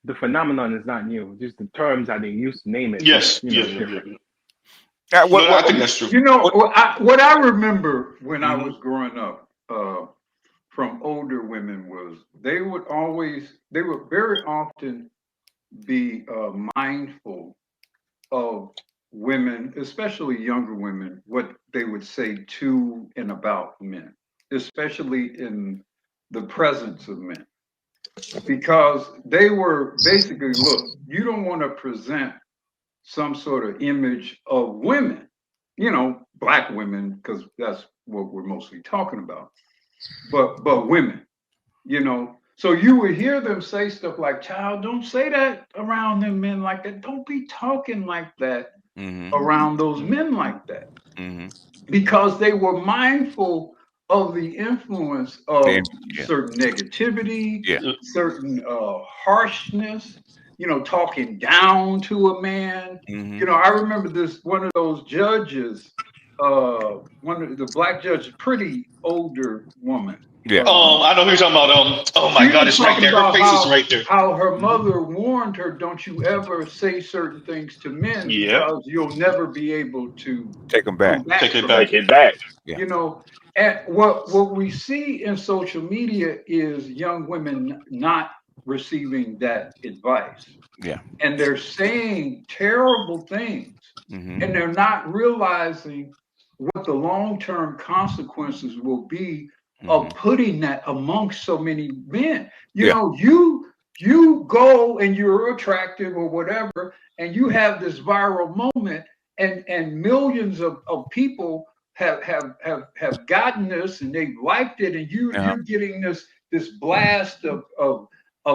the phenomenon is not new. Just the terms that they used to name it. Yes, You yeah, know, yeah, yeah. different. No, I think that's true. You know, What? what I remember when I Hmm. was growing up from older women was they would very often be mindful of women, especially younger women, what they would say to and about men, especially in the presence of men, because they were basically, look, you don't want to present some sort of image of women, black women, because that's what we're mostly talking about, but women, So you would hear them say stuff like, "Child, don't say that around them men like that. Don't be talking like that Mm-hmm. around those men like that," Mm-hmm. because they were mindful of the influence of Yeah. certain negativity, Yeah. certain harshness, talking down to a man. Mm-hmm. I remember this one of those judges, one of the black judge, pretty older woman. Yeah. I know who you're talking about. Oh my She God, was it's right talking there. Her about face is right there. how her Hmm. mother warned her, "Don't you ever say certain things to men Yeah, because you'll never be able to Take them back. come back take it from it." back. Take it back. Yeah. And what we see in social media is young women not receiving that advice, Yeah. and they're saying terrible things, Mm-hmm. and they're not realizing what the long-term consequences will be Mm-hmm. of putting that amongst so many men. Yeah. You go and you're attractive or whatever, and you have this viral moment, and millions of people have gotten this, and they've liked it, and Uh-huh. you're getting this blast of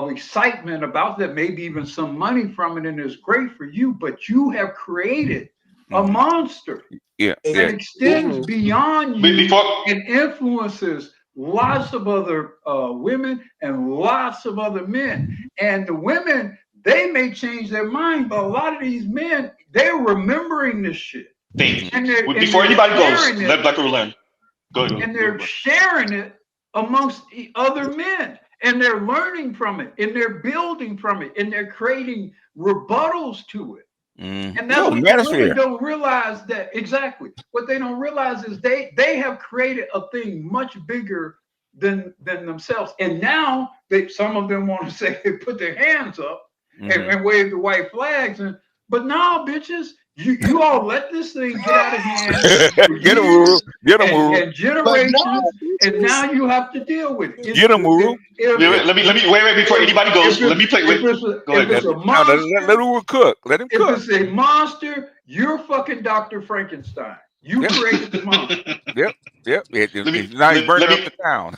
excitement about that, maybe even some money from it, and it's great for you, but you have created a Mm-hmm. monster Yeah. that Yeah. extends beyond you Before, and influences lots of other women and lots of other men. And the women, they may change their mind, but a lot of these men, they're remembering this shit, thank you. and they're and Before they're anybody goes, sharing let it, Black Girl learn. Go ahead, and go they're ahead. sharing it amongst other men, and they're learning from it, and they're building from it, and they're creating rebuttals to it. Mm-hmm. And that's Oh, what the women manosphere. don't realize. That exactly what they don't realize is they have created a thing much bigger than themselves. And now some of them want to say they put their hands up Mm-hmm. and wave the white flags. But now, bitches, you all let this thing get out of hand for Get them, Uru. years Get them, Uru. and But no, generations, and bitches. now you have to deal with it. Get them, Uru. Wait, Yeah. wait, wait before anybody goes. Let me play. If Wait, it's go ahead, go Let, ahead. a no, let monster, Uru cook. Let him if cook. it's a monster, you're fucking Dr. Frankenstein. You Yep. created the monster. Yep. Yep. let me Now he's burning let up me the town.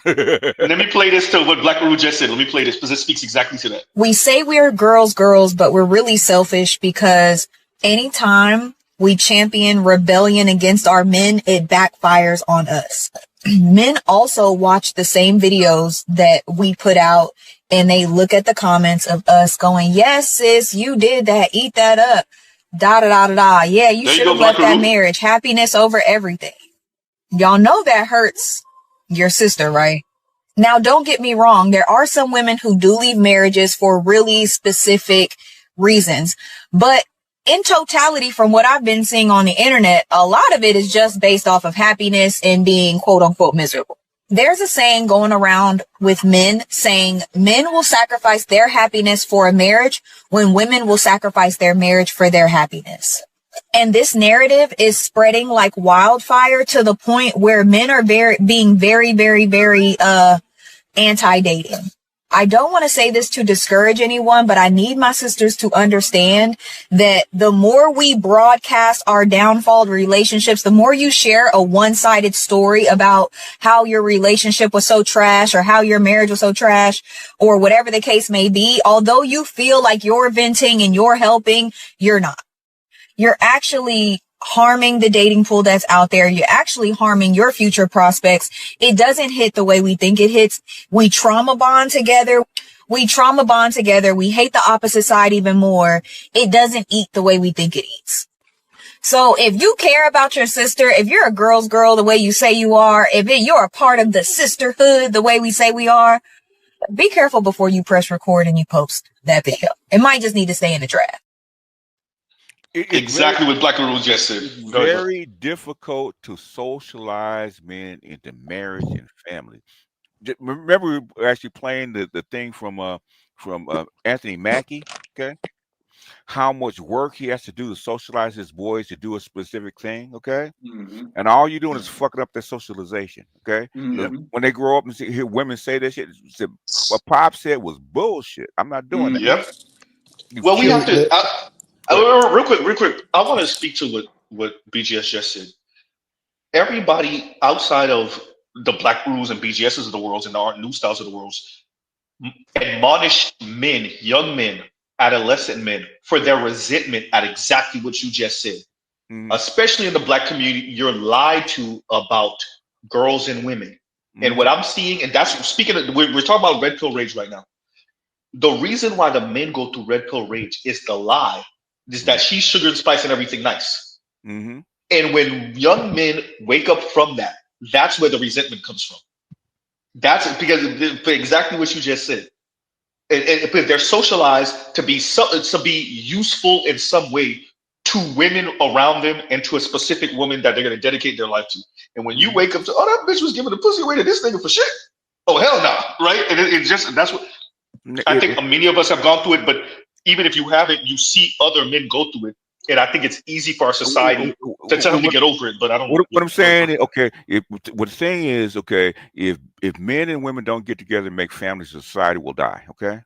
let me play this to what Black Rule just said. Let me play this because it speaks exactly to that. We say we're girls, but we're really selfish because anytime we champion rebellion against our men, it backfires on us. Men also watch the same videos that we put out, and they look at the comments of us going, "Yes, sis, you did that. Eat that up. Da da da da da. Yeah, you There you should go, have Black left that Rule. marriage. Happiness over everything." Y'all know that hurts your sister, right? Now, don't get me wrong. There are some women who do leave marriages for really specific reasons. But in totality, from what I've been seeing on the internet, a lot of it is just based off of happiness and being quote unquote miserable. There's a saying going around with men saying men will sacrifice their happiness for a marriage when women will sacrifice their marriage for their happiness. And this narrative is spreading like wildfire to the point where men are being very, very, very, anti-dating. I don't want to say this to discourage anyone, but I need my sisters to understand that the more we broadcast our downfalled relationships, the more you share a one-sided story about how your relationship was so trash or how your marriage was so trash or whatever the case may be, although you feel like you're venting and you're helping, you're not. You're actually harming the dating pool that's out there. You're actually harming your future prospects. It doesn't hit the way we think it hits. We trauma bond together. We hate the opposite side even more. It doesn't eat the way we think it eats. So if you care about your sister, if you're a girl's girl the way you say you are, you're a part of the sisterhood the way we say we are, be careful before you press record and you post. that video. It might just need to stay in the draft. Exactly what Black Rule just said. It's Go ahead. very difficult to socialize men into marriage and family. Remember, we were actually playing the thing from Anthony Mackie. Okay, how much work he has to do to socialize his boys to do a specific thing. Okay, and all you're doing is fucking up their socialization. Okay, when they grow up and hear women say this shit, what Pop said was bullshit. I'm not doing that. Yep. Well, we have to. Real quick. I want to speak to what BGS just said. Everybody outside of the Black Rules and BGSs of the world and the Art New Styles of the world admonish men, young men, adolescent men for their resentment at exactly what you just said. Especially in the Black community, you're lied to about girls and women. And what I'm seeing, and that's speaking of, we're talking about red pill rage right now. The reason why the men go through red pill rage is the lie, is that she's sugar and spice and everything nice. And when young men wake up from that, that's where the resentment comes from. That's because exactly what you just said. Because they're socialized to be useful in some way to women around them and to a specific woman that they're going to dedicate their life to. And when you wake up to, oh, that bitch was giving the pussy away to this nigga for shit. Oh, hell no. Right? And it just, that's what I think many of us have gone through it. But even if you haven't, you see other men go through it. And I think it's easy for our society to tell them to get over it. But I don't. What I'm saying is, okay, what the thing is, okay, if men and women don't get together and make families, society will die. Okay,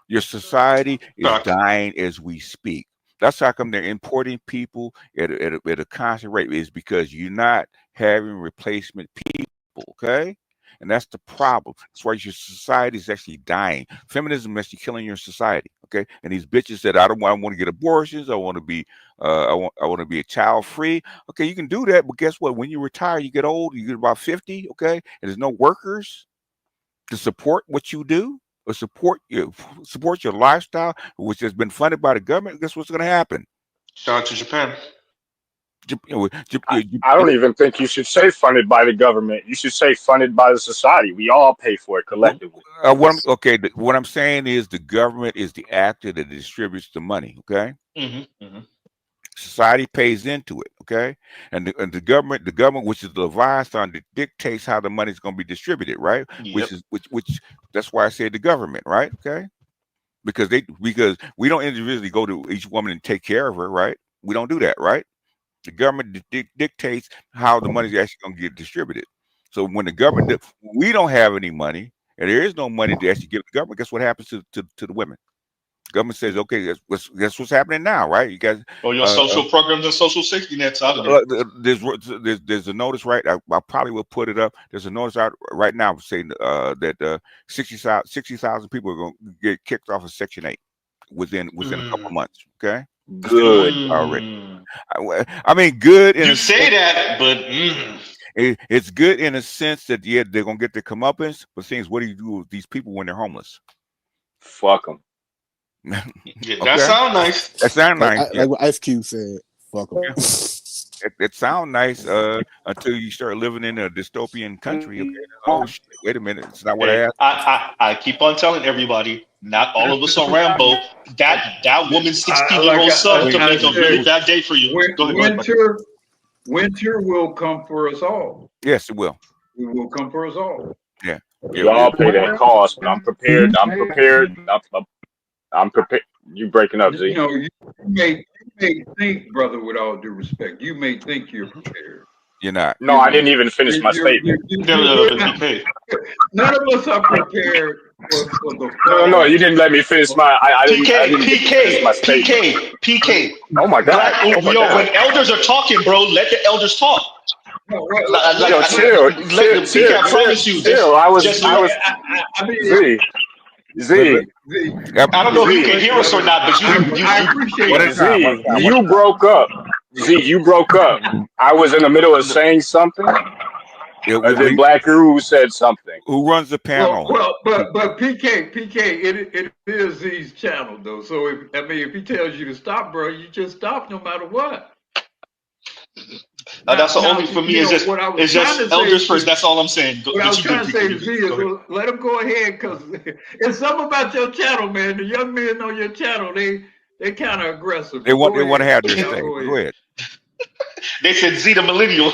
your society is dying as we speak. That's how come they're importing people at a constant rate, is because you're not having replacement people. Okay. And that's the problem. That's why your society is actually dying. Feminism is actually killing your society. Okay. And these bitches said, I want to get abortions. I want to be I want to be a child free. Okay, you can do that, but guess what? When you retire, you get old, you get about 50, okay, and there's no workers to support what you do or support your lifestyle, which has been funded by the government. Guess what's gonna happen? Shout out to Japan. I don't even think you should say funded by the government. You should say funded by the society. We all pay for it collectively. What I'm saying is the government is the actor that distributes the money. Okay, society pays into it. Okay, and the government, which is the Leviathan, that dictates how the money is going to be distributed. Right, which that's why I say the government. Right, okay, because we don't individually go to each woman and take care of her. Right, we don't do that. Right. The government dictates how the money is actually going to get distributed. So when the government, we don't have any money, and there is no money to actually give the government, guess what happens to the women? The government says, okay, that's what's happening now, right? You guys. Oh, your social programs and social safety nets out of there. There's a notice, right? I probably will put it up. There's a notice out right now saying that 60,000 people are going to get kicked off of Section 8 within a couple months. Okay. Good already. I mean, good. You say that, but it's good in a sense that they're gonna get their comeuppance. But things, what do you do with these people when they're homeless? Fuck them. That sounds nice. That sounds nice. Like what Ice Cube said. Fuck them. It sounds nice until you start living in a dystopian country. Okay? Oh shit! Wait a minute, it's not what I asked. I keep on telling everybody. Not all of us are Rambo. That woman's 16-year-old son can make a really bad day for you. Winter will come for us all. Yes, it will. It will come for us all. Yeah. We all pay that cost, but I'm prepared. I'm prepared. You breaking up, Z? You know, you may think, brother, with all due respect, you may think you're prepared. You're not. No, I didn't even finish my statement. None of us are prepared for the. No, you didn't let me finish my. I didn't finish my statement. PK. Oh my God! When elders are talking, bro, let the elders talk. Chill. I promise you. Z. I don't know if you can hear us or not, but I appreciate it. Z, you broke up. Z, you broke up. I was in the middle of saying something. And then Black Guru said something. Who runs the panel? Well, but PK, it is Z's channel though. So if he tells you to stop, bro, you just stop no matter what. That's the only for me. Is just elders first. That's all I'm saying. What I was trying to say to Z is let them go ahead, because it's something about your channel, man. The young men on your channel, they kind of aggressive. They want to have their say. Go ahead. They said Z the millennial.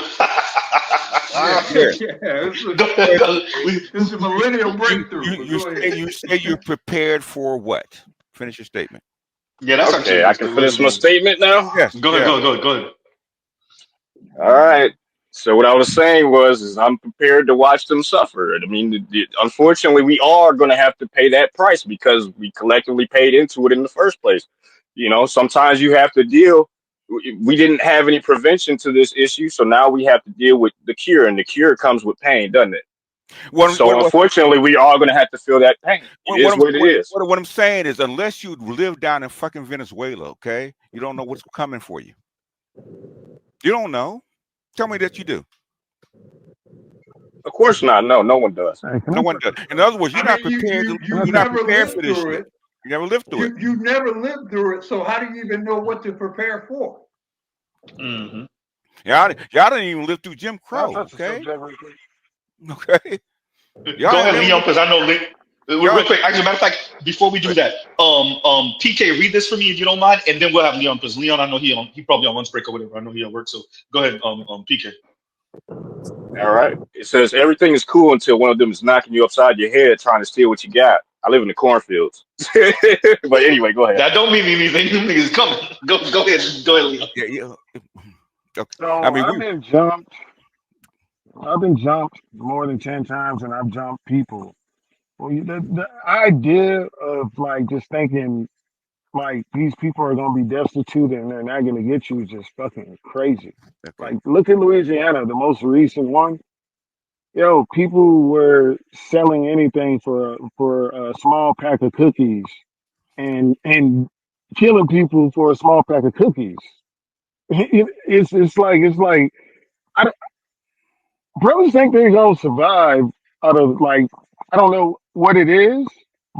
It's a millennial breakthrough. You say you're prepared for what? Finish your statement. Yeah, that's okay. I can finish my statement now. Yes. Go ahead. All right. So what I was saying is I'm prepared to watch them suffer. I mean, unfortunately, we are going to have to pay that price because we collectively paid into it in the first place. You know, sometimes you have to deal. We didn't have any prevention to this issue, so now we have to deal with the cure, and the cure comes with pain, doesn't it? Unfortunately, we are going to have to feel that pain. It is what it is. What I'm saying is, unless you live down in fucking Venezuela, okay, you don't know what's coming for you. You don't know. Tell me that you do. Of course not. No one does. No one does. In other words, you're not prepared. You're not prepared for this shit. You never lived through it. You never lived through it, so how do you even know what to prepare for? Mm-hmm. Y'all didn't even live through Jim Crow, okay? Okay. Go ahead, Leon, because I know. Real quick, as a matter of fact, before we do that, PK, read this for me if you don't mind, and then we'll have Leon, because Leon, I know he probably on lunch break or whatever. I know he at work, so go ahead, PK. All right. It says everything is cool until one of them is knocking you upside your head trying to steal what you got. I live in the cornfields. But anyway, go ahead. That don't mean anything. Them niggas coming. Go ahead. Go ahead, Leon. Yeah. Okay. So I've been jumped more than 10 times, and I've jumped people. Well, the idea of like just thinking like these people are going to be destitute and they're not going to get you is just fucking crazy. Okay. Like, look at Louisiana, the most recent one. Yo, people were selling anything for a small pack of cookies, and killing people for a small pack of cookies. It's like brothers think they're gonna survive out of like, I don't know what it is,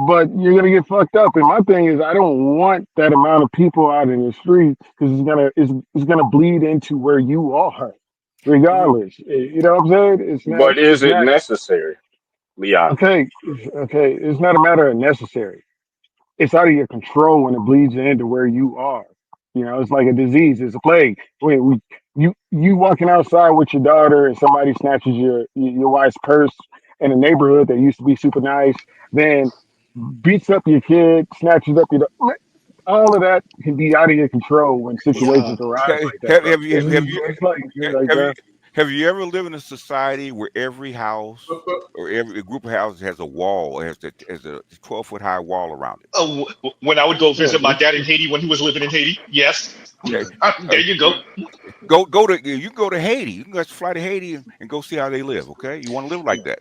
but you're gonna get fucked up. And my thing is, I don't want that amount of people out in the street because it's gonna bleed into where you are, regardless. You know what I'm saying? It's not. But is it necessary, Leon? Okay. It's not a matter of necessary. It's out of your control when it bleeds into where you are. You know, it's like a disease. It's a plague. You walking outside with your daughter and somebody snatches your wife's purse in a neighborhood that used to be super nice, then beats up your kid, snatches up your all of that can be out of your control when situations arise like that. Have you ever lived in a society where every house or every group of houses has a wall, has a 12-foot high wall around it? When I would go visit my dad in Haiti when he was living in Haiti, yes. Okay. There you go. You can go to Haiti. You can go fly to Haiti and go see how they live. Okay, you want to live like that?